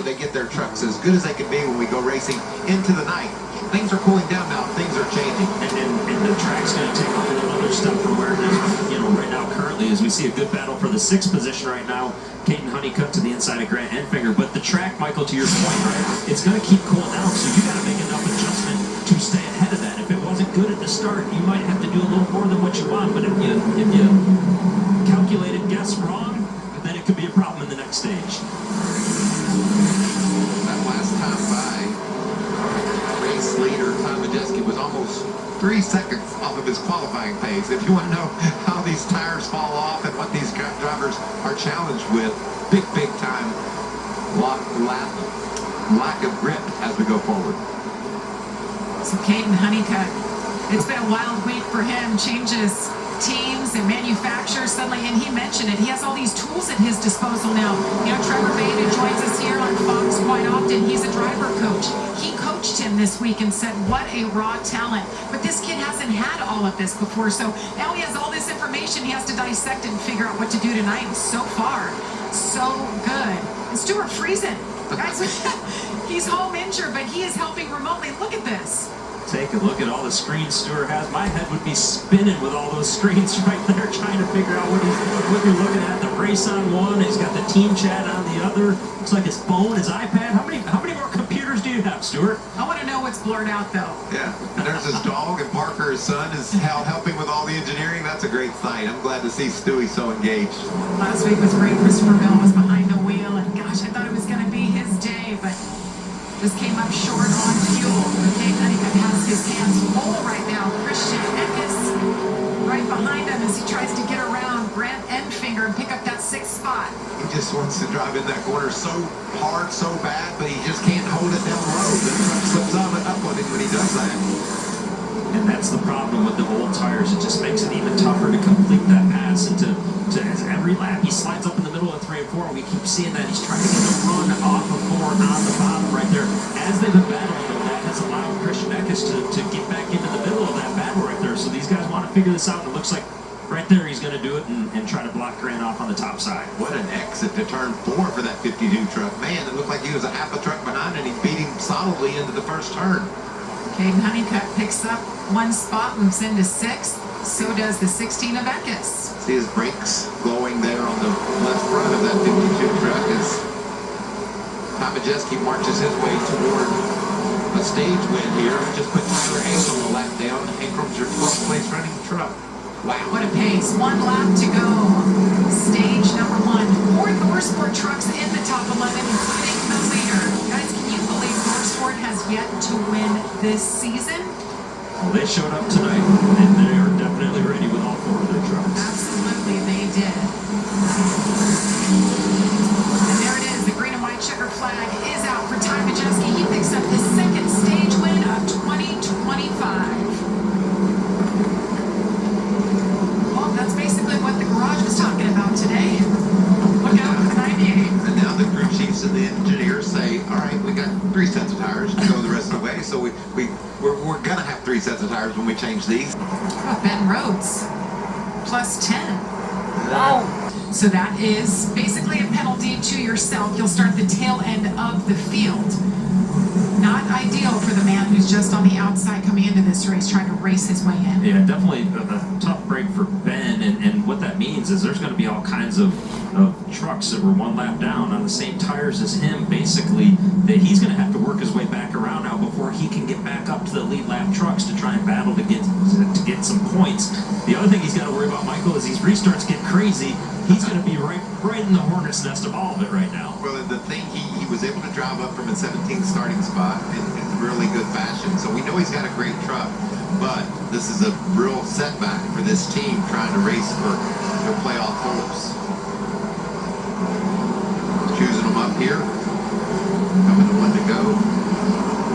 they get their trucks as good as they can be when we go racing into the night. Things are cooling down now. Things are changing. And the track's going to take a whole other step from where it is, right now currently, as we see a good battle for the 6th position right now. Caden Honeycutt to the inside of Grant Enfinger. But the track, Michael, to your point, right, it's going to keep cooling down, so you got to make enough adjustment to stay ahead of that. If it wasn't good at the start, you might have to do a little more than what you want. But if you calculated guess wrong, then it could be a problem in the next stage. That last time by, race leader Tom Majeski was almost 3 seconds off of his qualifying pace. If you want to know how these tires fall off and what these drivers are challenged with, big time lack of grip as we go forward. So Caden Honeycutt, it's been a wild week for him. Changes teams and manufacturers suddenly, and he mentioned it, he has all these tools at his disposal now. Trevor Beta joins us here on Fox quite often. He's a driver coach. He coached him this week and said, what a raw talent. But this kid hasn't had all of this before, so now he has all this information. He has to dissect it and figure out what to do tonight. And so far, so good. And Stuart Friesen, guys, he's home injured, but he is helping remotely. Look at this. Take a look at all the screens Stuart has. My head would be spinning with all those screens right there, trying to figure out what you're looking at. The race on one, he's got the team chat on the other. Looks like his phone, his iPad. How many more computers do you have, Stuart? I want to know what's blurred out, though. Yeah, and there's his dog, and Parker, his son, is helping with all the engineering. That's a great sight. I'm glad to see Stewie so engaged. Last week was great. Christopher Bell was behind the wheel, and gosh, I thought it was going to be his day, but just came up short on fuel. Okay, Honeycutt has his hands full right now. Christian Eckes right behind him as he tries to get around Grant Enfinger and pick up that 6th spot. He just wants to drive in that corner so hard, so bad, but he just can't hold it down the road. The truck slips on and up on him when he does that. And that's the problem with the old tires. It just makes it even tougher to complete that pass. And to as every lap he slides up in the middle of 3 and 4. We keep seeing that he's trying to get a run off of 4 on the bottom right there. As they've been battling, that has allowed Christian Eckes to get back into the middle of that battle right there. So these guys want to figure this out. And it looks like right there he's going to do it and try to block Grant off on the top side. What an exit to turn 4 for that 52 truck. Man, it looked like he was a half a truck behind, and he beat him solidly into the first turn. Caden Honeycutt picks up 1 spot, moves into 6th. So does the 16 of Eckes. See his brakes glowing there on the left front of that 52 truck as Tom Majeski marches his way toward a stage win here. Just put Tyler Hayes on the lap down. Ankram's your 12th place running truck. Wow. What a pace. 1 lap to go. Stage number 1. 4 ThorSport trucks in the top 11, including the leader. Guys, can you believe ThorSport has yet to win this season? Well, they showed up tonight, and they are definitely ready with all 4 of their trucks. Absolutely, they did. And there it is. The green and white checker flag is out for Ty Majeski. He picks up his 2nd stage win of 2025. Well, that's basically what the garage was talking about today. Look out for the 98. And now the crew chiefs and the engineers say, all right, we got 3 sets of tires to go the rest of the way, so we're going to have 3 sets of tires when we change these. Oh, Ben Rhodes, plus 10. Wow. So that is basically a penalty to yourself. You'll start the tail end of the field. Not ideal for the man who's just on the outside coming into this race, trying to race his way in. Yeah, definitely a tough break for Ben, and what that means is there's going to be all kinds of trucks that were 1 lap down on the same tires as him, basically, that he's going to have to work his way back around now before he can get back up to the lead lap trucks to try and battle to get some points. The other thing he's got to worry about, Michael, is these restarts get crazy. He's going to be right in the hornet's nest of all of it right now. Well, the thing, he was able to drive up from a 17th starting spot in really good fashion, so we know he's got a great truck, but this is a real setback for this team trying to race for their playoff hopes. Choosing them up here, coming to 1 to go.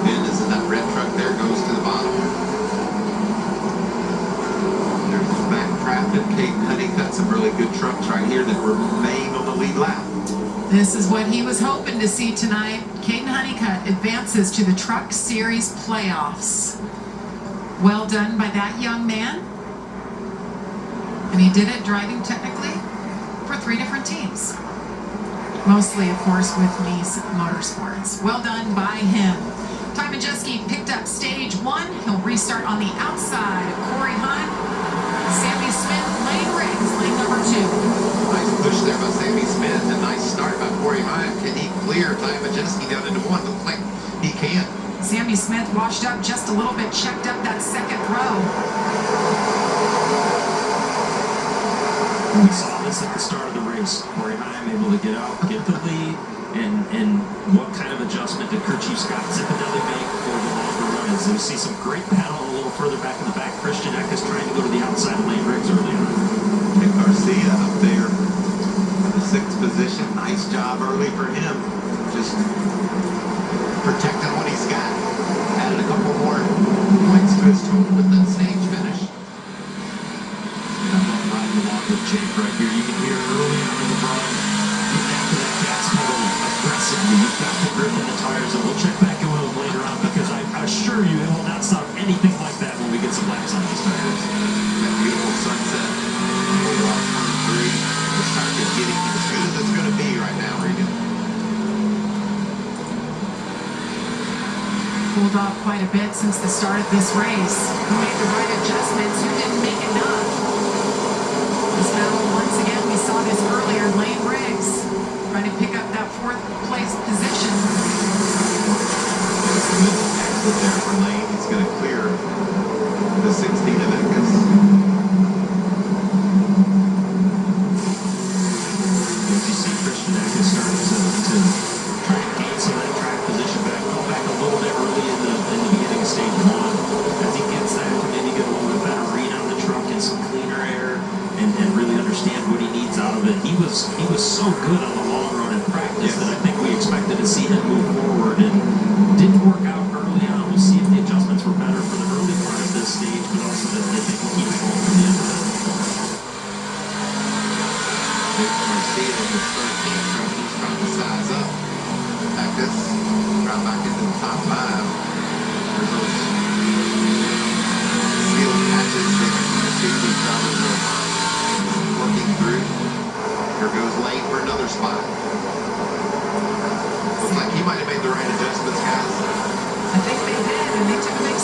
Ben is in that red truck there, goes to the bottom. There's his back traffic. Caden Honeycutt, some really good trucks right here that remain on the lead lap. This is what he was hoping to see tonight. Caden Honeycutt advances to the Truck Series playoffs. Well done by that young man. And he did it driving technically for 3 different teams. Mostly, of course, with Nice Motorsports. Well done by him. Ty Majeski picked up stage 1. He'll restart on the outside of Corey Hunt. Sammy Smith, lane Riggs, lane number 2. Nice push there by Sammy Smith. A nice start by Corey Hunt. Can he clear Ty Majeski down into 1? Looks like he can. Sammy Smith washed up just a little bit, checked up that second row. We saw this at the start of the race. Corey Heim able to get out, get the lead, and what kind of adjustment did crew chief Scott Zipadelli make for the longer run? As we see some great battle a little further back in the back. Christian Eckes trying to go to the outside of lane Riggs early on. Nick Garcia up there in the 6th position. Nice job early for him. Just Protecting what he's got. Added a couple more points to his total with that stage finish. And I'm not riding along with Jake right here. You can hear early on in the run, getting after that gas pedal aggressively. You've got the grip in the tires, and we'll check back in with him later on because I assure you it will not stop anything like that when we get some laps on these tires. That beautiful sunset. Over off turn 3. This track is getting as good as it's going to be right now, Regan. Pulled off quite a bit since the start of this race. Who made the right adjustments? Who didn't make enough? This battle, once again, we saw this earlier. Lane Riggs trying to pick up that 4th place position. That's a good exit there for Lane. He's going to clear the 16 of Eckes. As you see Christian Eckes starting to try and gain some of that track position back, go back a little bit early in the beginning of stage 1. As he gets that, to maybe get a little bit better read on the truck and some cleaner air and really understand what he needs out of it. He was so good on the long run in practice that I think we expected to see him move forward, and didn't work out early on. We'll see if the adjustments were better for the early part of this stage, but also that they can keep it going for the end of it. Nick Garcia in his 13th truck. He's trying to size up. Eckes right back into the top 5. There's those sealed patches there. See these drivers are working through. Here goes Lane for another spot. Looks like he might have made the right adjustments, guys. I think they did, and they took a big